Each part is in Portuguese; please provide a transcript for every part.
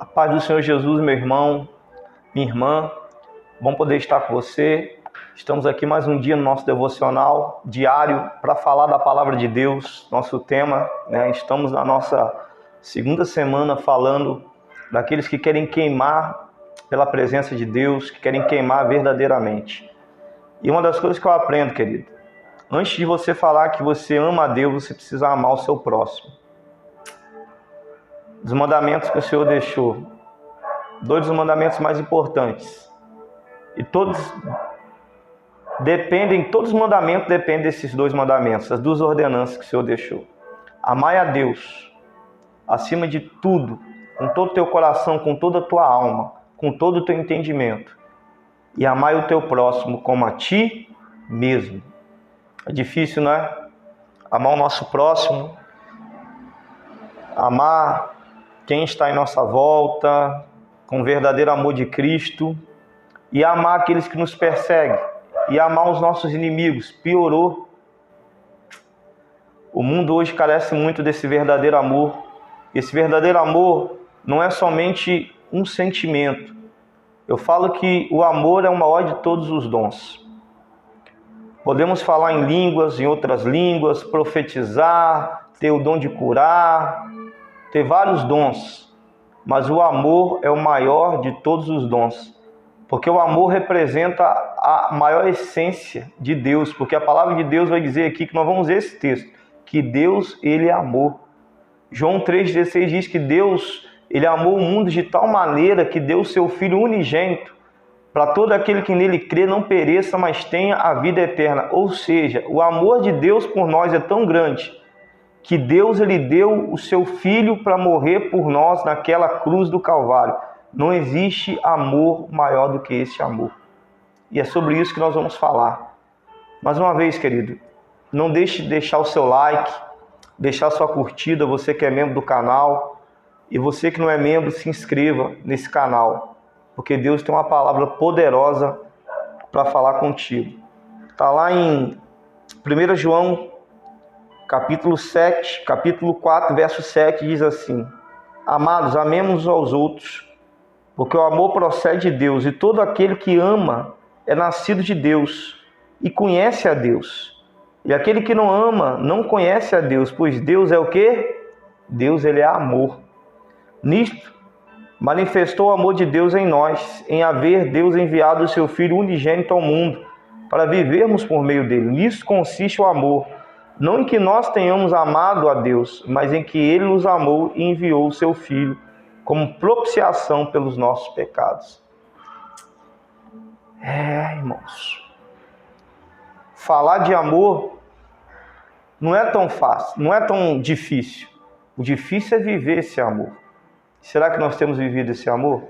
A paz do Senhor Jesus, meu irmão, minha irmã, bom poder estar com você. Estamos aqui mais um dia no nosso devocional diário para falar da palavra de Deus, nosso tema, né? Estamos na nossa segunda semana falando daqueles que querem queimar pela presença de Deus, que querem queimar verdadeiramente. E uma das coisas que eu aprendo, querido, antes de você falar que você ama a Deus, você precisa amar o seu próximo. Dos mandamentos que o Senhor deixou, dois dos mandamentos mais importantes. E todos os mandamentos dependem desses dois mandamentos, as duas ordenanças que o Senhor deixou. Amai a Deus, acima de tudo, com todo o teu coração, com toda a tua alma, com todo o teu entendimento. E amai o teu próximo como a ti mesmo. É difícil, não é? Amar o nosso próximo, amar quem está em nossa volta, com o verdadeiro amor de Cristo, e amar aqueles que nos perseguem, e amar os nossos inimigos. Piorou. O mundo hoje carece muito desse verdadeiro amor. Esse verdadeiro amor não é somente um sentimento. Eu falo que o amor é o maior de todos os dons. Podemos falar em línguas, em outras línguas, profetizar, ter o dom de curar, ter vários dons, mas o amor é o maior de todos os dons, porque o amor representa a maior essência de Deus, porque a palavra de Deus vai dizer aqui, que nós vamos ver esse texto, que Deus, Ele é amor. João 3,16 diz que Deus, Ele amou o mundo de tal maneira que deu o seu Filho unigênito, para todo aquele que nele crê não pereça, mas tenha a vida eterna. Ou seja, o amor de Deus por nós é tão grande, que Deus Ele deu o seu Filho para morrer por nós naquela cruz do Calvário. Não existe amor maior do que esse amor. E é sobre isso que nós vamos falar. Mais uma vez, querido, não deixe de deixar o seu like, deixar a sua curtida, você que é membro do canal. E você que não é membro, se inscreva nesse canal, porque Deus tem uma palavra poderosa para falar contigo. Está lá em 1 João capítulo 4, verso 7, diz assim: Amados, amemos uns aos outros, porque o amor procede de Deus, e todo aquele que ama é nascido de Deus e conhece a Deus. E aquele que não ama não conhece a Deus, pois Deus é o quê? Deus, Ele é amor. Nisto manifestou o amor de Deus em nós, em haver Deus enviado o seu Filho unigênito ao mundo, para vivermos por meio dele. Nisso consiste o amor. Não em que nós tenhamos amado a Deus, mas em que Ele nos amou e enviou o seu Filho como propiciação pelos nossos pecados. Irmãos, falar de amor não é tão fácil, não é tão difícil. O difícil é viver esse amor. Será que nós temos vivido esse amor?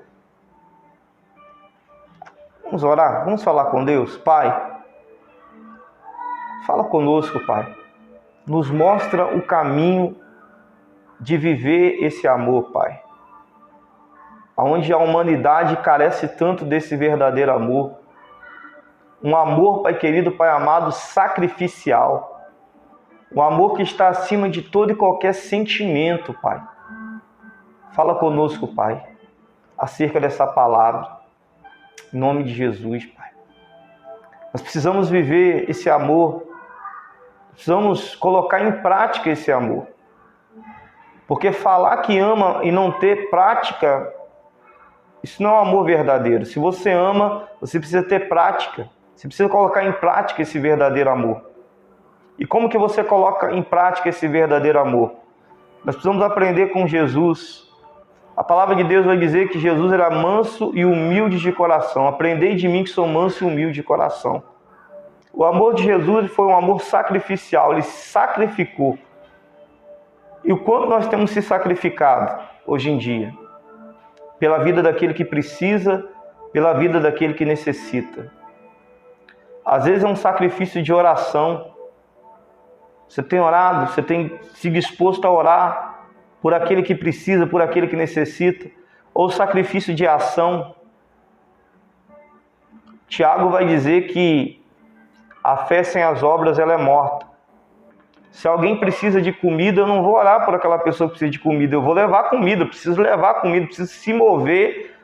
Vamos orar, vamos falar com Deus. Pai, fala conosco, Pai. Nos mostra o caminho de viver esse amor, Pai. Onde a humanidade carece tanto desse verdadeiro amor. Um amor, Pai querido, Pai amado, sacrificial. Um amor que está acima de todo e qualquer sentimento, Pai. Fala conosco, Pai, acerca dessa palavra. Em nome de Jesus, Pai. Nós precisamos viver esse amor. Precisamos colocar em prática esse amor. Porque falar que ama e não ter prática, isso não é um amor verdadeiro. Se você ama, você precisa ter prática. Você precisa colocar em prática esse verdadeiro amor. E como que você coloca em prática esse verdadeiro amor? Nós precisamos aprender com Jesus. A palavra de Deus vai dizer que Jesus era manso e humilde de coração. Aprendei de mim que sou manso e humilde de coração. O amor de Jesus foi um amor sacrificial. Ele sacrificou. E o quanto nós temos se sacrificado hoje em dia? Pela vida daquele que precisa, pela vida daquele que necessita. Às vezes é um sacrifício de oração. Você tem orado, você tem se disposto a orar por aquele que precisa, por aquele que necessita, ou sacrifício de ação. Tiago vai dizer que a fé sem as obras ela é morta. Se alguém precisa de comida, eu não vou orar por aquela pessoa que precisa de comida, eu vou levar comida, preciso levar comida, preciso se mover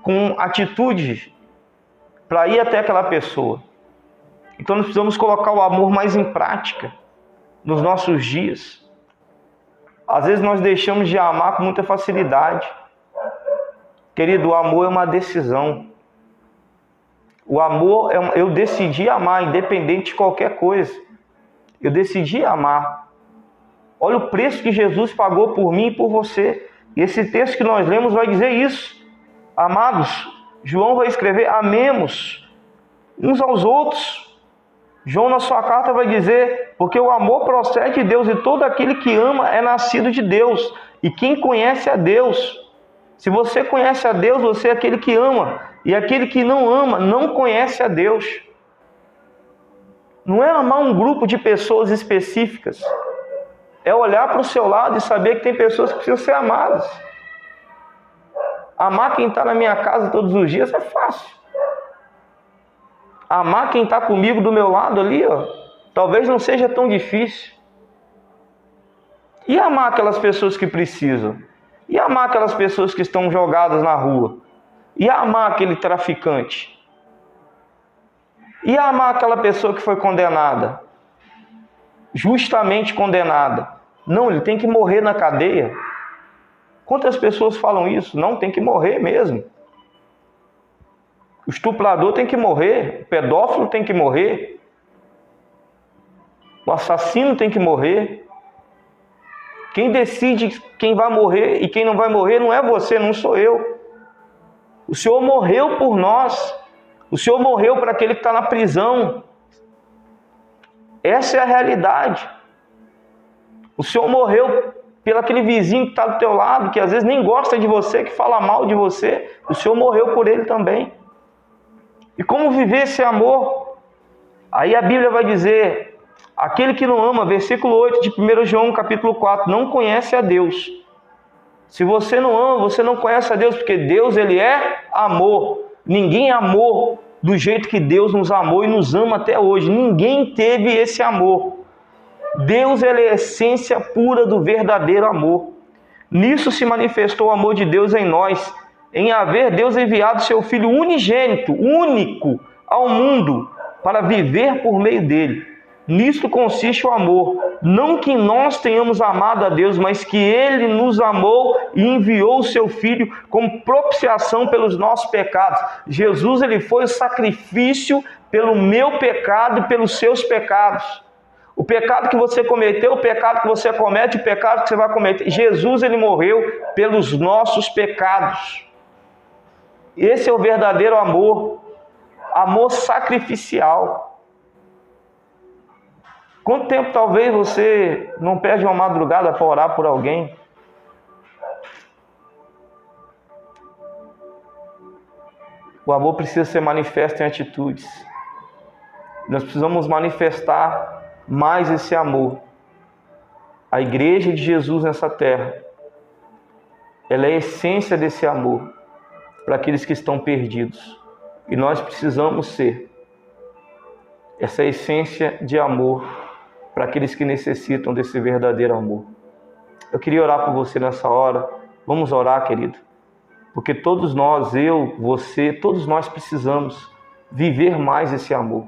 com atitude para ir até aquela pessoa. Então nós precisamos colocar o amor mais em prática nos nossos dias. Às vezes nós deixamos de amar com muita facilidade. Querido, o amor é uma decisão. O amor, eu decidi amar, independente de qualquer coisa. Eu decidi amar. Olha o preço que Jesus pagou por mim e por você. E esse texto que nós lemos vai dizer isso. Amados, João vai escrever, amemos uns aos outros. João, na sua carta, vai dizer, porque o amor procede de Deus, e todo aquele que ama é nascido de Deus. E quem conhece a Deus, se você conhece a Deus, você é aquele que ama. E aquele que não ama, não conhece a Deus. Não é amar um grupo de pessoas específicas. É olhar para o seu lado e saber que tem pessoas que precisam ser amadas. Amar quem está na minha casa todos os dias é fácil. Amar quem está comigo do meu lado ali, ó, talvez não seja tão difícil. E amar aquelas pessoas que precisam? E amar aquelas pessoas que estão jogadas na rua? E amar aquele traficante? E amar aquela pessoa que foi condenada? Justamente condenada. Não, ele tem que morrer na cadeia. Quantas pessoas falam isso? Não, tem que morrer mesmo. O estuprador tem que morrer, o pedófilo tem que morrer, o assassino tem que morrer. Quem decide quem vai morrer e quem não vai morrer não é você, não sou eu. O Senhor morreu por nós, o Senhor morreu para aquele que está na prisão. Essa é a realidade. O Senhor morreu pelo aquele vizinho que está do teu lado, que às vezes nem gosta de você, que fala mal de você. O Senhor morreu por ele também. E como viver esse amor? Aí a Bíblia vai dizer, aquele que não ama, versículo 8 de 1 João capítulo 4, não conhece a Deus. Se você não ama, você não conhece a Deus, porque Deus, ele é amor. Ninguém amou do jeito que Deus nos amou e nos ama até hoje. Ninguém teve esse amor. Deus, ele é a essência pura do verdadeiro amor. Nisso se manifestou o amor de Deus em nós, em haver Deus enviado seu Filho unigênito, único, ao mundo, para viver por meio dele. Nisto consiste o amor, não que nós tenhamos amado a Deus, mas que ele nos amou e enviou o seu Filho como propiciação pelos nossos pecados. Jesus, ele foi o sacrifício pelo meu pecado e pelos seus pecados. O pecado que você cometeu, o pecado que você comete, o pecado que você vai cometer. Jesus, ele morreu pelos nossos pecados. Esse é o verdadeiro amor, amor sacrificial. Quanto tempo talvez você não perde uma madrugada para orar por alguém? O amor precisa ser manifesto em atitudes. Nós precisamos manifestar mais esse amor. A igreja de Jesus nessa terra, ela é a essência desse amor para aqueles que estão perdidos. E nós precisamos ser essa essência de amor para aqueles que necessitam desse verdadeiro amor. Eu queria orar por você nessa hora. Vamos orar, querido. Porque todos nós, eu, você, todos nós precisamos viver mais esse amor.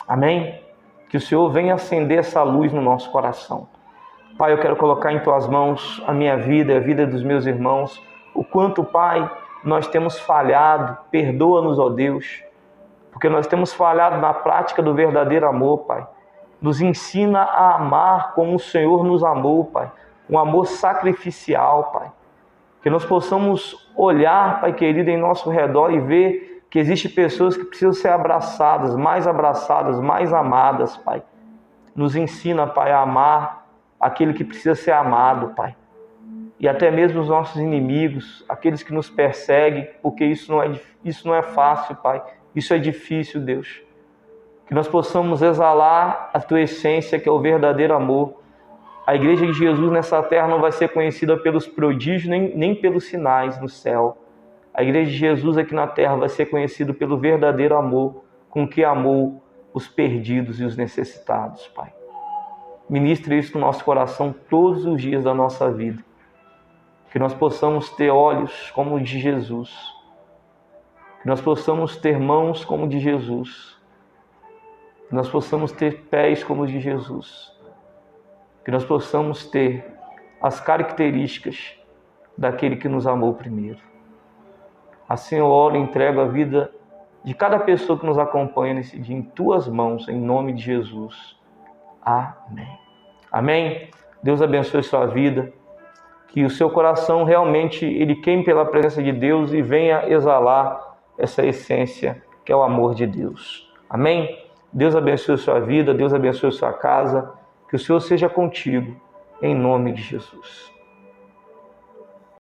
Amém? Que o Senhor venha acender essa luz no nosso coração. Pai, eu quero colocar em Tuas mãos a minha vida, a vida dos meus irmãos. O quanto, Pai, nós temos falhado. Perdoa-nos, ó Deus. Porque nós temos falhado na prática do verdadeiro amor, Pai. Nos ensina a amar como o Senhor nos amou, Pai. Um amor sacrificial, Pai. Que nós possamos olhar, Pai querido, em nosso redor e ver que existem pessoas que precisam ser abraçadas, mais amadas, Pai. Nos ensina, Pai, a amar aquele que precisa ser amado, Pai. E até mesmo os nossos inimigos, aqueles que nos perseguem, porque isso não é fácil, Pai. Isso é difícil, Deus. Que nós possamos exalar a Tua essência, que é o verdadeiro amor. A igreja de Jesus nessa terra não vai ser conhecida pelos prodígios, nem pelos sinais no céu. A igreja de Jesus aqui na terra vai ser conhecida pelo verdadeiro amor, com que amou os perdidos e os necessitados, Pai. Ministre isso no nosso coração todos os dias da nossa vida. Que nós possamos ter olhos como o de Jesus. Que nós possamos ter mãos como o de Jesus. Que nós possamos ter pés como os de Jesus. Que nós possamos ter as características daquele que nos amou primeiro. Assim eu oro e entrego a vida de cada pessoa que nos acompanha nesse dia em tuas mãos, em nome de Jesus. Amém. Amém? Deus abençoe sua vida. Que o seu coração realmente ele queime pela presença de Deus e venha exalar essa essência que é o amor de Deus. Amém? Deus abençoe sua vida, Deus abençoe sua casa. Que o Senhor seja contigo, em nome de Jesus.